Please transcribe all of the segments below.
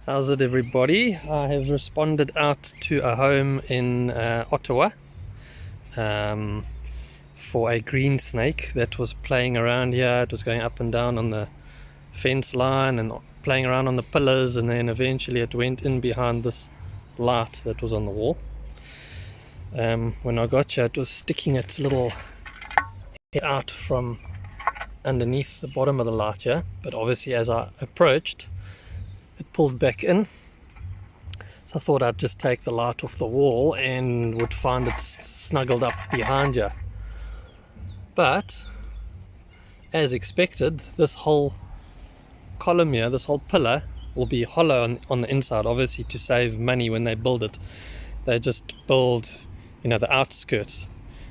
How's it, everybody? I have responded out to a home in Ottawa for a green snake that was playing around here. It was going up and down on the fence line and playing around on the pillars, and then eventually it went in behind this light that was on the wall. When I got here, it was sticking its little head out from underneath the bottom of the light here, but obviously as I approached, it pulled back in. So I thought I'd just take the light off the wall and would find it snuggled up behind you. But as expected, this whole column here, this whole pillar, will be hollow on the inside, obviously to save money when they build it. They just build, the outskirts,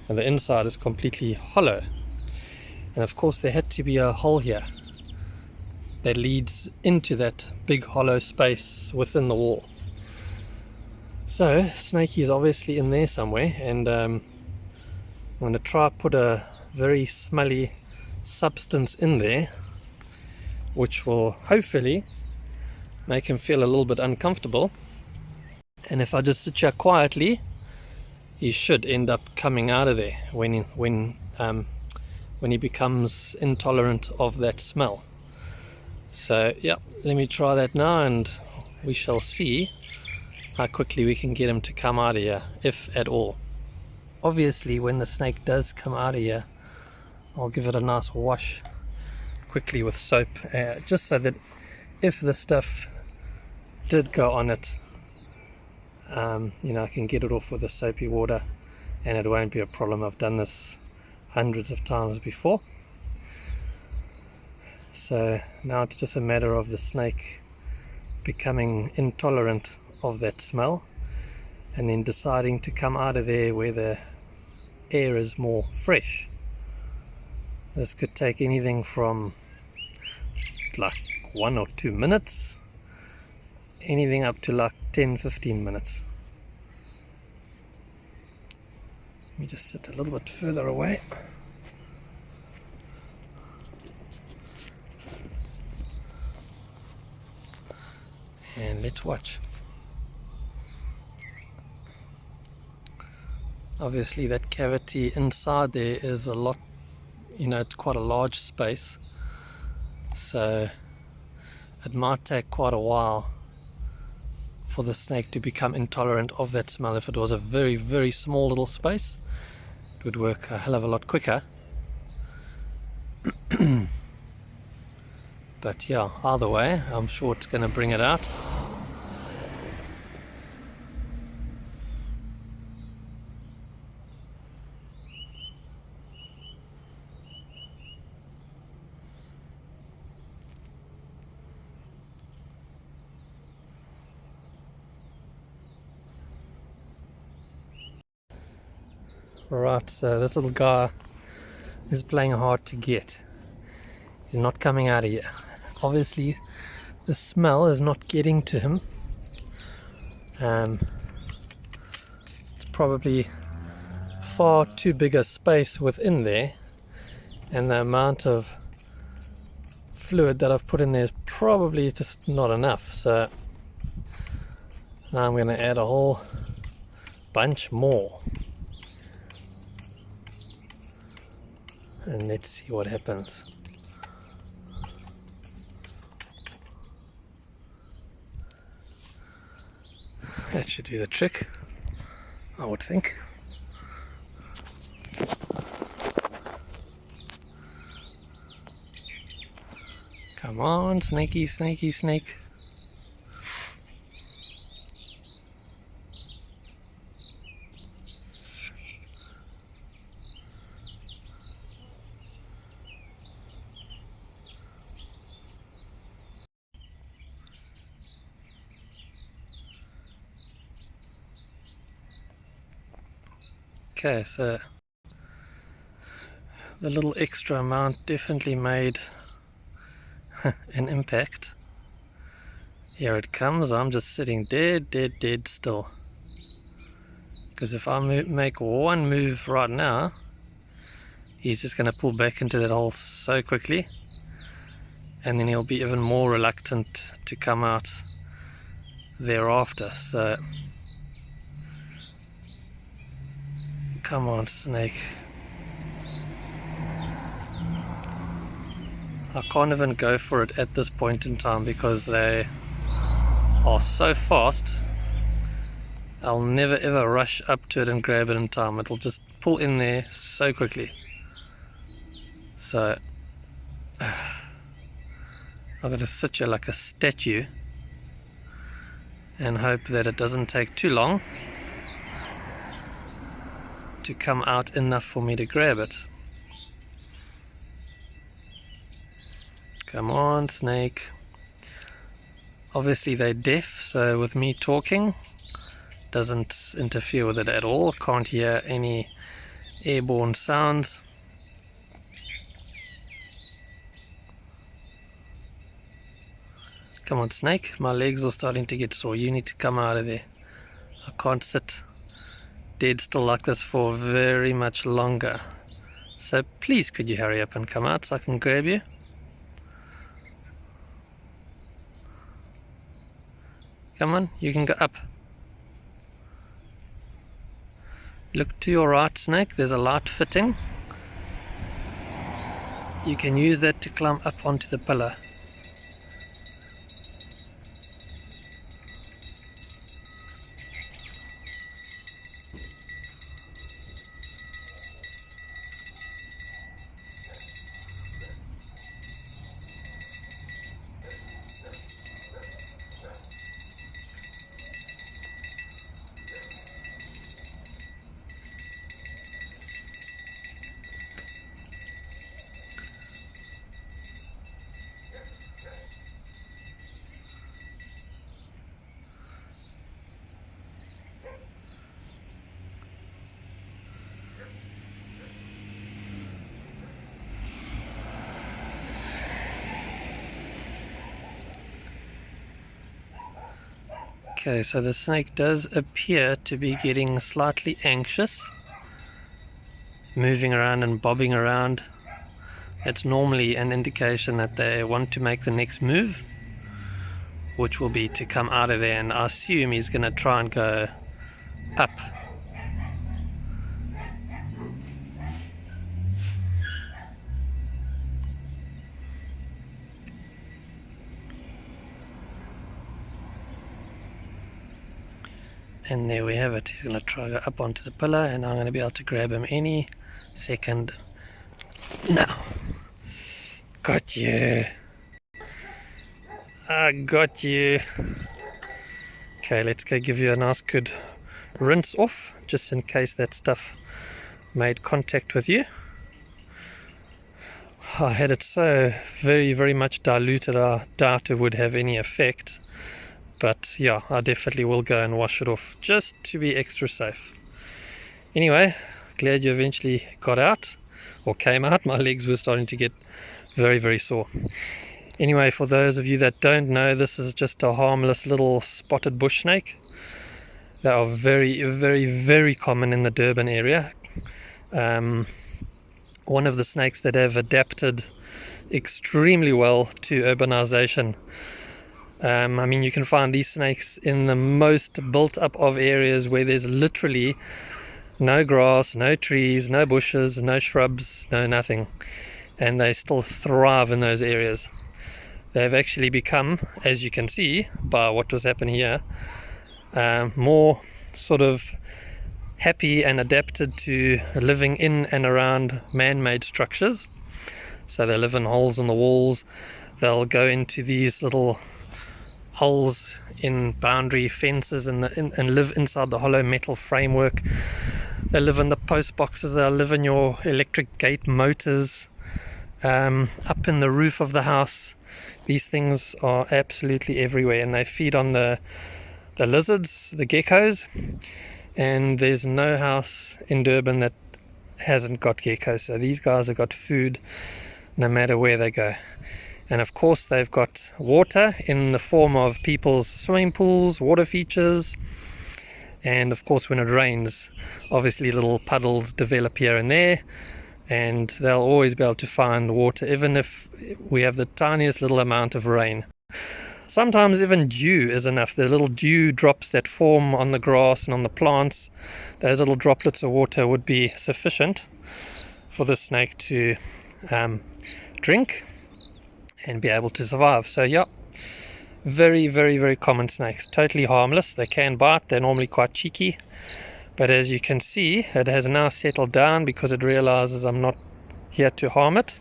and the inside is completely hollow. And of course there had to be a hole here that leads into that big hollow space within the wall. So Snakey is obviously in there somewhere, and I'm going to try put a very smelly substance in there, which will hopefully make him feel a little bit uncomfortable. And if I just sit here quietly, he should end up coming out of there when he becomes intolerant of that smell. So yeah, let me try that now, and we shall see how quickly we can get him to come out of here, if at all. Obviously when the snake does come out of here, I'll give it a nice wash quickly with soap, just so that if the stuff did go on it, I can get it off with the soapy water and it won't be a problem. I've done this hundreds of times before. So now it's just a matter of the snake becoming intolerant of that smell and then deciding to come out of there where the air is more fresh. This could take anything from like 1 or 2 minutes, anything up to like 10-15 minutes. Let me just sit a little bit further away. And let's watch. Obviously that cavity inside there is a lot, it's quite a large space, so it might take quite a while for the snake to become intolerant of that smell. If it was a very, very small little space, it would work a hell of a lot quicker. But yeah, either way, I'm sure it's going to bring it out. Right, so this little guy is playing hard to get. He's not coming out of here. Obviously the smell is not getting to him. It's probably far too big a space within there, and the amount of fluid that I've put in there is probably just not enough. So now I'm going to add a whole bunch more, and let's see what happens. That should do the trick, I would think. Come on, snakey, snakey, snake. Okay, so the little extra amount definitely made an impact. Here it comes. I'm just sitting dead still, because if I make one move right now, he's just going to pull back into that hole so quickly, and then he'll be even more reluctant to come out thereafter. So come on, snake. I can't even go for it at this point in time because they are so fast. I'll never ever rush up to it and grab it in time. It'll just pull in there so quickly. So I've got to sit here like a statue and hope that it doesn't take too long to come out enough for me to grab it. Come on, snake. Obviously they're deaf, so with me talking doesn't interfere with it at all. Can't hear any airborne sounds. Come on, snake. My legs are starting to get sore. You need to come out of there. I can't sit dead still like this for very much longer. So please could you hurry up and come out so I can grab you? Come on, you can go up. Look to your right, snake. There's a light fitting. You can use that to climb up onto the pillar. Okay, so the snake does appear to be getting slightly anxious, moving around and bobbing around. It's normally an indication that they want to make the next move, which will be to come out of there, and I assume he's going to try and go up. And there we have it. He's going to try to go up onto the pillar, and I'm going to be able to grab him any second now. Got you. I got you. Okay, let's go give you a nice good rinse off, just in case that stuff made contact with you. I had it so very much diluted, I doubt it would have any effect. But yeah, I definitely will go and wash it off just to be extra safe. Anyway, glad you eventually got out or came out. My legs were starting to get very sore. Anyway, for those of you that don't know, this is just a harmless little spotted bush snake. They are very common in the Durban area. One of the snakes that have adapted extremely well to urbanization. I mean, you can find these snakes in the most built up of areas where there's literally no grass, no trees, no bushes, no shrubs, no nothing. And they still thrive in those areas. They've actually become, as you can see by what was happening here, more sort of happy and adapted to living in and around man-made structures. So they live in holes in the walls. They'll go into these little holes in boundary fences and live inside the hollow metal framework. They live in the post boxes. They'll live in your electric gate motors, up in the roof of the house. These things are absolutely everywhere, and they feed on the lizards, the geckos, and there's no house in Durban that hasn't got geckos. So these guys have got food no matter where they go. And of course they've got water in the form of people's swimming pools, water features, and of course when it rains, obviously little puddles develop here and there, and they'll always be able to find water even if we have the tiniest little amount of rain. Sometimes even dew is enough. The little dew drops that form on the grass and on the plants, those little droplets of water would be sufficient for the snake to drink and be able to survive. So yeah, very, very, very common snakes. Totally harmless. They can bite. They're normally quite cheeky. But as you can see, it has now settled down because it realizes I'm not here to harm it.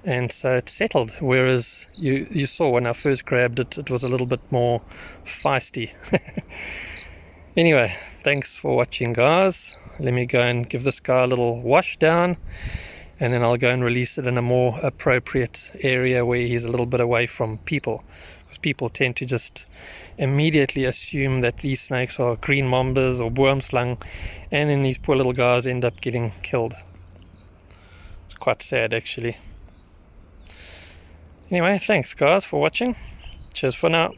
And so it's settled. Whereas you saw when I first grabbed it, it was a little bit more feisty. Anyway, thanks for watching, guys. Let me go and give this guy a little wash down, and then I'll go and release it in a more appropriate area where he's a little bit away from people, because people tend to just immediately assume that these snakes are green mambas or boomslang, and then these poor little guys end up getting killed. It's quite sad, actually. Anyway, thanks guys for watching. Cheers for now.